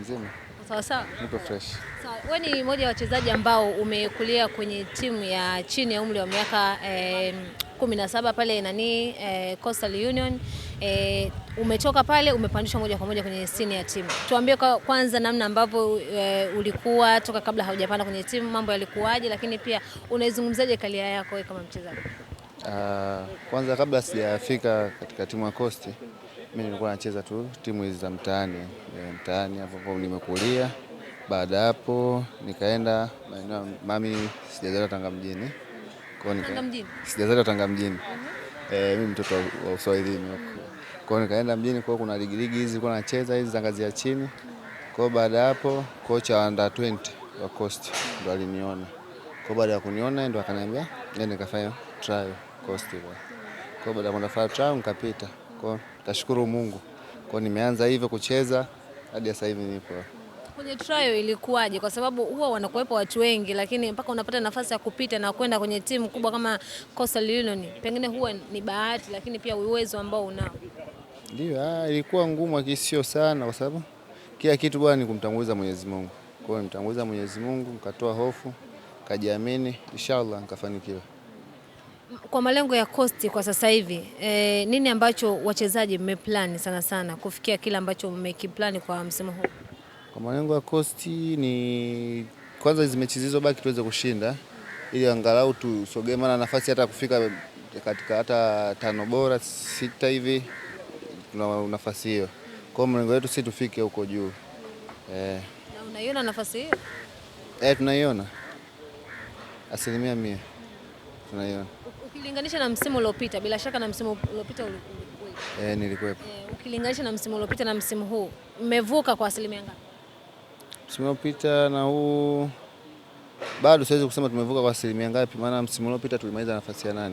Mzima. Sawa sawa. Nipo fresh. Sawa. Wewe ni mmoja wa wachezaji ambao umekulia kwenye timu ya chini ya umri wa miaka 17 pale Coastal Union. Umetoka pale umepandishwa moja kwa moja kwenye senior team. Tuambie kwanza namna ambavyo ulikuwa toka kabla haujapanda kwenye timu, mambo yalikuwaje, lakini pia unaizungumzaje karia yako wewe kama mchezaji? Kwanza kabla sijafika katika timu ya Coast, mimi nilikuwa nacheza tu timu hizi za mtaani. Mtaani hapo nimekulia. Baada hapo nikaenda maeneo mami, sijazaliwa Tanga mjini. Tanga mjini? Sijazaliwa Tanga mjini. Mimi mtoto wa Uswahilini huko. Kwa hiyo nikaenda mjini, kwa kuna ligi hizi nilikuwa nacheza hizi za ngazi ya chini. Kwa baada hapo kocha wa under 20 wa Coast ndo aliniona. Kwa baada ya kuniona ndo akaniambia nenda nikafanya trial Coast. Kwa baada ya kufanya trial nikapita. Kwa tashukuru Mungu. Kwa nimeanza hivyo kucheza hadi sasa hivi nipo. Kwenye trial ilikuwaje? Kwa sababu huwa wanakuwepo watu wengi, lakini mpaka unapata nafasi ya kupita na kwenda kwenye timu kubwa kama Coastal Union, pengine huwa ni bahati, lakini pia uwezo ambao unao. Ndio, ilikuwa ngumu lakini sio sana, kwa sababu kila kitu bwana ni kumtanguliza Mwenyezi Mungu. Kwa hiyo nimtanguliza Mwenyezi Mungu, nikatoa hofu, kajiamini, inshallah nikafanikiwa. Kwa malengo ya Coast kwa sasa hivi, nini ambacho wachezaji mmeplan sana kufikia kila ambacho mmekiplan kwa msimu huu? Kwa malengo ya Coast ni kwanza hizo mechi zilizobaki tuweze kushinda ili angalau tusogee, maana nafasi hata kufika katika hata 5 bora 6 hivi tuna nafasi hiyo. Kwa malengo yetu sisi tufike huko juu. Na unaiona nafasi hiyo? Tunaiona. 100% tunaiona. Ukilinganisha na msimu uliopita, bila shaka na msimu uliopita ulikuwa. Nilikuwepo. Ukilinganisha na msimu uliopita na msimu huu, mmevuka kwa asilimia ngapi? Msimu uliopita na huu bado siwezi kusema tumevuka kwa asilimia ngapi, maana msimu uliopita tulimaliza nafasi ya 8.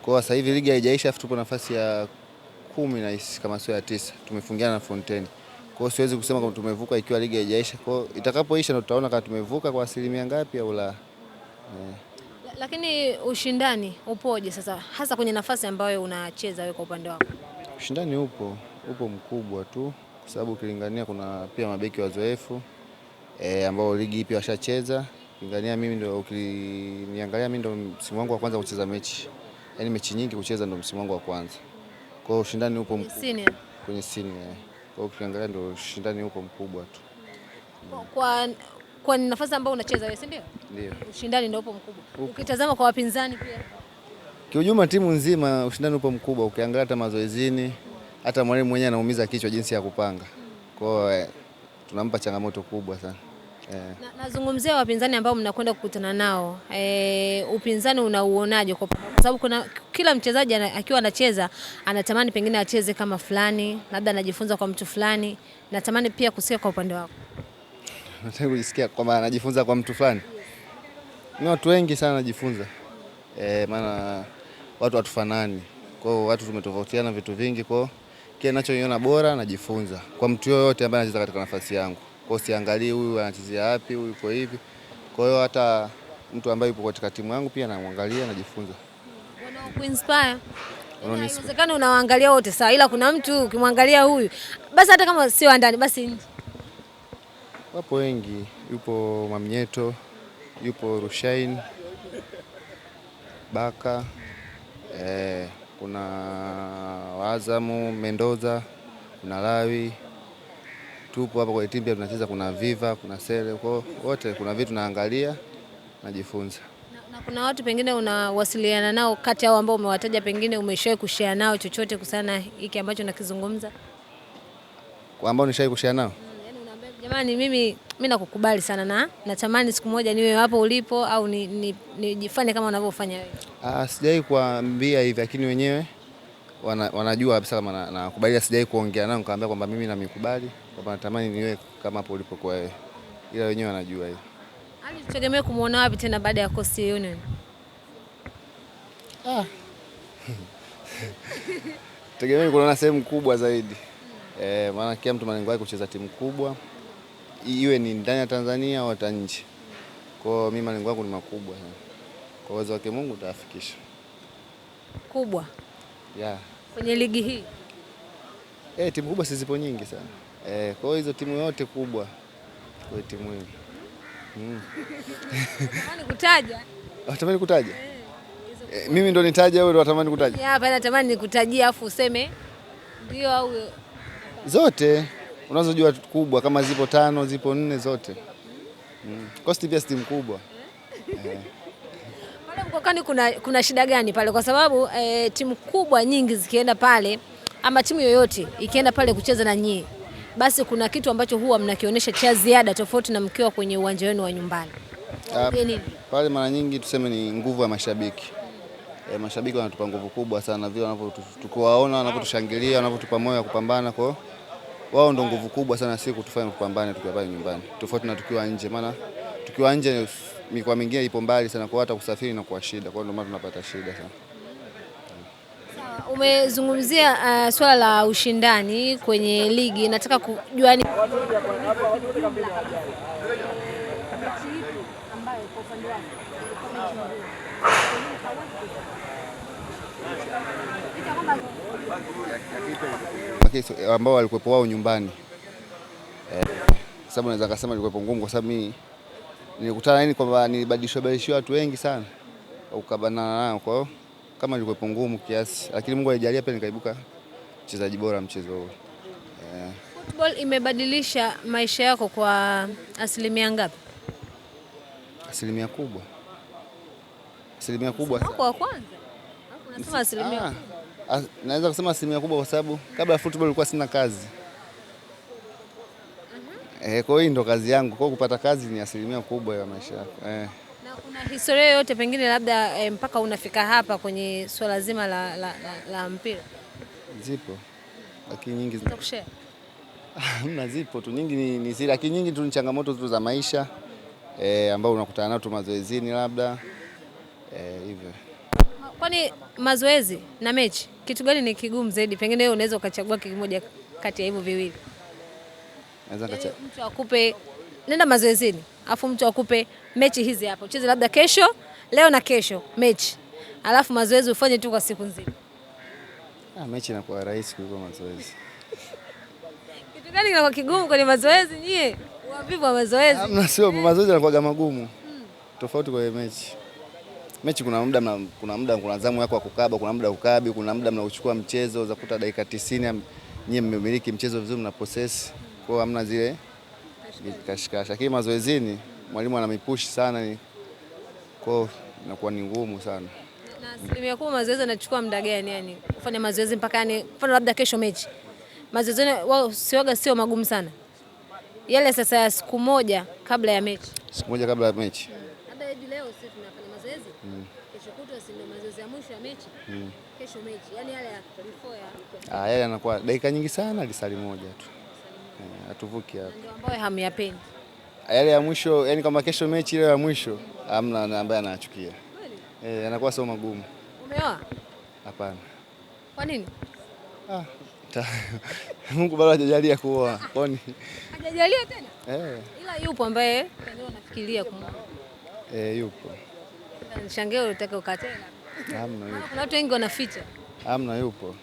Kwa sasa hivi ligi haijaisha, afu tupo nafasi ya 10 na kama sio ya 9. Tumefungiana na Fontaine. Kwa hiyo siwezi kusema kama tumevuka ikiwa ligi haijaisha. Kwa hiyo itakapoisha ndio tutaona kama tumevuka kwa asilimia ngapi au la. Lakini ushindani upoje sasa, hasa kwenye nafasi ambayo unacheza wewe kwa upande wako? Ushindani upo mkubwa tu, kwa sababu ukilingania kuna pia mabeki wazoefu ambao ligi pia washacheza. Ukiniangalia mimi ndio msimu wangu wa kwanza kucheza mechi. Yaani mechi nyingi kucheza ndio msimu wangu wa kwanza. Kwa hiyo ushindani upo mkubwa kwenye senior. Kwa hiyo ukiangalia ndio ushindani upo mkubwa tu. Kwa nafasi ambayo unacheza wewe, si ndio? Ndio. Ushindani ndio upo mkubwa. Ukitazama kwa wapinzani pia. Kiujumla timu nzima ushindani upo mkubwa, ukiangalia hata mazoezini, hata mwalimu mwenyewe anaumiza kichwa jinsi ya kupanga. Kwa hiyo tunampa changamoto kubwa sana. Nazungumzia wapinzani ambao mnakwenda kukutana nao. Upinzani unauonaje? Kwa sababu kuna kila mchezaji akiwa anacheza anatamani pengine acheze kama fulani, labda anajifunza kwa mtu fulani. Natamani pia kusikia kwa upande wako. Nataka kujisikia kwamba anajifunza kwa mtu fulani. Ni watu wengi sana wanajifunza. Maana watu hatufanani. Kwa hiyo watu tumetofautiana vitu vingi, kwa hiyo kile ninachoiona bora najifunza kwa mtu yoyote ambaye anacheza katika nafasi yangu. Kwa hiyo siangalii huyu anachezea wapi, huyu yuko hivi. Kwa hiyo hata mtu ambaye yupo katika timu yangu pia namuangalia, najifunza. Wanakuinspire. Inawezekana unawaangalia wote sawa, ila kuna mtu ukimwangalia huyu basi hata kama sio ndani basi nje. Wapo wengi, yupo Mamnyeto, yupo Rushain, Baka, kuna Wazamu, Mendoza, kuna Lawi. Tupo hapa kwa timu pia tunacheza, kuna Viva, kuna Sele, kwa wote kuna vitu naangalia, najifunza. Na kuna watu pengine unawasiliana nao kati yao ambao umewataja, pengine umeshawahi kushare nao chochote kuhusiana na hiki ambacho nakizungumza? Kwa ambao nishawahi kushare nao? Yaani unaambia jamani, mimi nakukubali sana na natamani siku moja niwe hapo ulipo au nijifanye kama unavyofanya wewe. Sijawahi kuambia hivi, lakini wenyewe wanajua kabisa kama nakubali. Sijawahi kuongea nao nikamwambia kwamba mimi namikubali, kwamba natamani niwe kama hapo ulipokuwa wewe. Ila wenyewe wanajua hiyo. Hali tutegemea kumuona wapi tena baada ya Coastal Union? Tegemea kuona sehemu kubwa zaidi. Maana kila mtu malengo yake kucheza timu kubwa. Iwe ni ndani ya Tanzania au hata nje. Kwa hiyo mimi malengo yangu ni makubwa sana. Kwa uwezo wake Mungu utafikisha. Kubwa? Yeah. Kwenye ligi hii? Timu kubwa zipo nyingi sana. Kwa hiyo hizo timu yote kubwa kwa timu hii. Natamani kutaja. Natamani kutaja? Mimi ndo nitaje au ndo natamani kutaja? Hapa natamani nikutajie afu useme ndio au zote. Unazojua kubwa kama zipo 5, zipo 4 zote. Coast pia timu kubwa. Pale Mkokani kuna shida gani pale? Kwa sababu timu kubwa nyingi zikienda pale ama timu yoyote ikienda pale kucheza na nyie, basi kuna kitu ambacho huwa mnakionyesha cha ziada tofauti na mkiwa kwenye uwanja wenu wa nyumbani. Pale mara nyingi tuseme ni nguvu ya mashabiki. Mashabiki wanatupa nguvu kubwa sana vile tukiwaona wanapotushangilia, wanapotupa moyo wa kupambana, kwa wao ndo nguvu kubwa sana sisi kutufanya kupambana tukiwa pale nyumbani. Tofauti na tukiwa nje, maana tukiwa nje mikoa mingine ipo mbali sana, kwa hata kusafiri na kwa shida, kwa ndio maana tunapata shida sana. Sawa, umezungumzia swala la ushindani kwenye ligi, nataka kujua ni ambao walikuwepo wao nyumbani. Sababu naweza kusema ilikuwa ngumu kwa sababu mimi nilikutana kwamba nilibadilishwa watu wengi sana ukabana nao, kwa hiyo kama ilikuwa ngumu kiasi, lakini Mungu alijalia pia nikaibuka mchezaji bora mchezo huo. Football imebadilisha maisha yako kwa asilimia ngapi? Asilimia kubwa. Asilimia kubwa sana. Kwa kwanza? Unasema asilimia? Naweza kusema asilimia kubwa kwa sababu kabla ya football ilikuwa sina kazi. Kwa hiyo ndo kazi yangu. Kwa kupata kazi ni asilimia kubwa ya maisha yako. Na kuna historia yoyote pengine labda mpaka unafika hapa kwenye swala zima la mpira? Zipo. Lakini nyingi zinakushare. Hamna, zipo tu nyingi ni zile, lakini nyingi tu ni changamoto tu za maisha ambao unakutana nazo mazoezini labda hivyo. Kwani mazoezi na mechi kitu gani ni kigumu zaidi? Pengine wewe unaweza ukachagua kimoja kati ya hivyo viwili. Mtu akupe nenda mazoezini, afu mtu akupe mechi hizi hapa, ucheze labda kesho, leo na kesho mechi, alafu mazoezi ufanye tu kwa siku nzima. Mechi inakuwa rahisi kuliko mazoezi. Kitu gani kinakuwa kigumu kwenye mazoezi nyie? Wavivu wa mazoezi? Hamna, sio mazoezi yanakuwa magumu. Tofauti kwa mechi. Mechi kuna muda kuna zamu yako ya kukaba, kuna muda ukabi, kuna muda mnauchukua mchezo za kuta dakika 90 nyie mmemiliki mchezo vizuri, mna possess. Kwa hamna zile kashikashi. Lakini mazoezini mwalimu anamipush sana, kwa inakuwa ni ngumu sana. Na asilimia kubwa mazoezi yanachukua muda gani yani? Kufanya mazoezi mpaka yani mfano labda kesho mechi. Mazoezi wao sio magumu sana. Yale sasa ya siku moja kabla ya mechi. Siku moja kabla ya mechi. Labda hivi leo sisi tunafanya mazoezi. Kesho kutwa si ndio mazoezi ya mwisho ya mechi. Kesho mechi. Yaani yale ya before ya yale yanakuwa dakika nyingi sana, lisali moja tu. Hatuvuki hapo. Ndio ambayo hamyapendi. Yale ya mwisho, yani kama kesho mechi ile ya mwisho, hamna ambaye anachukia. Yanakuwa sio magumu. Umeoa? Hapana. Kwa nini? Mungu bado hajajalia kuoa. Kwani? Hajajalia tena? Ila yupo ambaye ndio anafikiria kumwoa. Yupo. Nishangaa unataka ukatela. Hamna, yupo. Kuna watu wengi wanaficha. Hamna, yupo.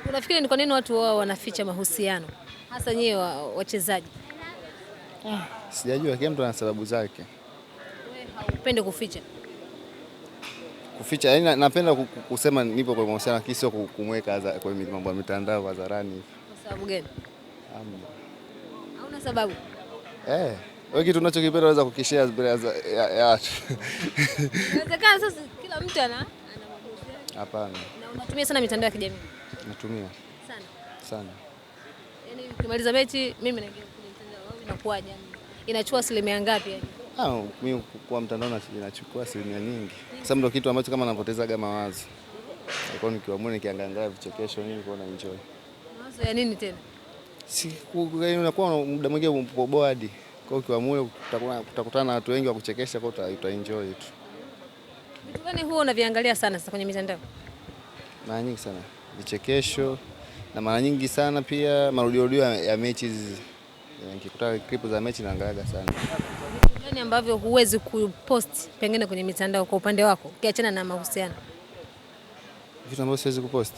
Unafikiri ni kwa nini watu wao wanaficha mahusiano? Hasa nyie wachezaji. Sijajua, kila mtu ana sababu zake. Wewe haupende kuficha? Kuficha, yani napenda kusema nipo kwa mahusiano, lakini sio kumweka kwenye mambo ya mitandao hadharani hivi. Kwa sababu gani? Hamna. Hauna sababu? Wewe kitu unachokipenda unaweza kukishare mbele ya watu. Inawezekana sasa kila mtu ana mahusiano. Hapana. Na unatumia sana mitandao ya kijamii? Natumia. Sana. Yaani ukimaliza mechi mimi naingia kwenye mtandao wangu, inakuwaje yani? Inachukua asilimia ngapi yani? Mimi kwa mtandao inachukua asilimia nyingi. Sababu ndio kitu ambacho kama napotezaga mawazo. Kwa nikiwa mwenyewe nikiangalia vichekesho nini kwa na enjoy. Mawazo ya nini tena? Unakuwa muda mwingine upo bored. Kwa ukiwa mwenyewe utakutana na watu wengi wa kuchekesha, kwa utaenjoy tu. Vitu gani huwa unaviangalia sana sasa kwenye mitandao? Mara nyingi sana vichekesho, na mara nyingi sana pia marudio ya mechi. Nikikuta clip za mechi naangalia sana. Vitu gani ambavyo huwezi kupost pengine kwenye mitandao kwa upande wako ukiachana na mahusiano? Vitu ambavyo siwezi kupost.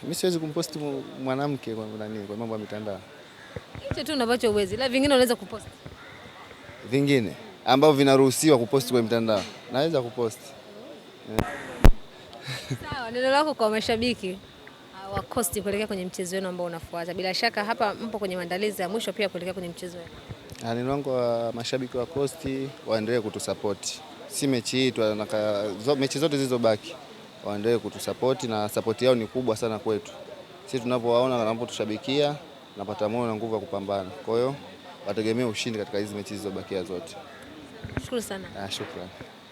Mimi siwezi kumposti mwanamke kwa mambo ya mitandao. Hicho tu ambacho uwezi, la vingine unaweza kuposti. Vingine ambavyo vinaruhusiwa kuposti kwa mitandao naweza kuposti. Sawa, neno lako kwa mashabiki wa Coast kuelekea kwenye mchezo wenu ambao unafuata. Bila shaka hapa mpo kwenye maandalizi ya mwisho pia kuelekea kwenye mchezo wenu. Neno langu kwa mashabiki wa Coast waendelee kutusupport. Si mechi hii tu, mechi zote zilizobaki waendelee kutusupport na support yao ni kubwa sana kwetu. Sisi tunapowaona wanapotushabikia napata moyo na nguvu ya kupambana. Kwa hiyo wategemee ushindi katika hizi mechi zilizobakia zote. Shukrani sana. Shukrani.